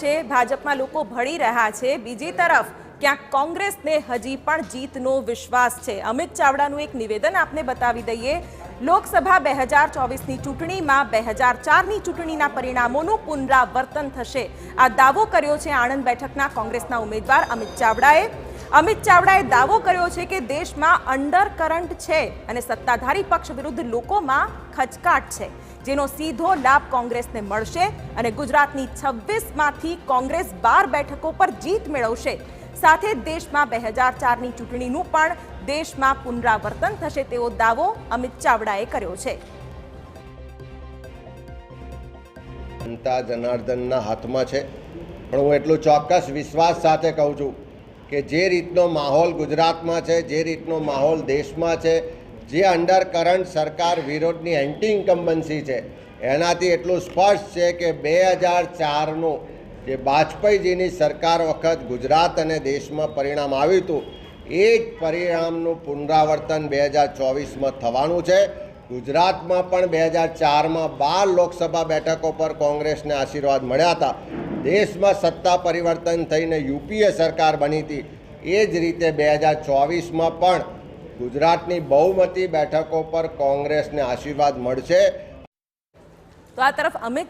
છે ભાજપમાં લોકો ભળી રહ્યા છે, બીજી તરફ ક્યાંક કોંગ્રેસને હજી પણ જીતનો વિશ્વાસ છે। અમિત ચાવડાનું એક નિવેદન આપને બતાવી દઈએ। લોકસભા 2024ની ચૂંટણીમાં 2004ની ચૂંટણીના પરિણામોનું પુનરાવર્તન થશે, આ દાવો કર્યો છે આણંદ બેઠકના કોંગ્રેસના ઉમેદવાર અમિત ચાવડાએ। અમિત ચાવડાએ દાવો કર્યો છે કે દેશમાં અંડરકરન્ટ છે અને સત્તાધારી પક્ષ વિરુદ્ધ લોકોમાં ખચકાટ છે, જેનો સીધો લાભ કોંગ્રેસને મળશે અને ગુજરાતની 26માંથી કોંગ્રેસ 12 બેઠકો પર જીત મેળવશે। સાથે દેશમાં 2004ની ચૂંટણીનું પણ દેશમાં પુનરાવર્તન થશે તેવો દાવો અમિત ચાવડાએ કર્યો છે। જનતા જનાર્દનના હાથમાં છે, પણ હું એટલું ચોક્કસ વિશ્વાસ સાથે કહું છું કે જે રીતનો માહોલ ગુજરાતમાં છે, જે રીતનો માહોલ દેશમાં છે, જે અંડરકરન્ટ સરકાર વિરોધની એન્ટી ઇન્કમ્બન્સી છે, એનાથી એટલું સ્પષ્ટ છે કે 2004નું જે વાજપેયીજીની સરકાર વખત ગુજરાત અને દેશમાં પરિણામ આવ્યું હતું, એ જ પરિણામનું પુનરાવર્તન 2024માં થવાનું છે। ગુજરાતમાં પણ 2004માં 12 લોકસભા બેઠકો પર કોંગ્રેસને આશીર્વાદ મળ્યા હતા। દેશમાં સત્તા પરિવર્તન થઈને યુપીએ સરકાર બની હતી, એ જ રીતે 2024માં પણ ગુજરાતની બહુમતી બેઠકો પર કોંગ્રેસને આશીર્વાદ મળશે। તો આ તરફ અમિત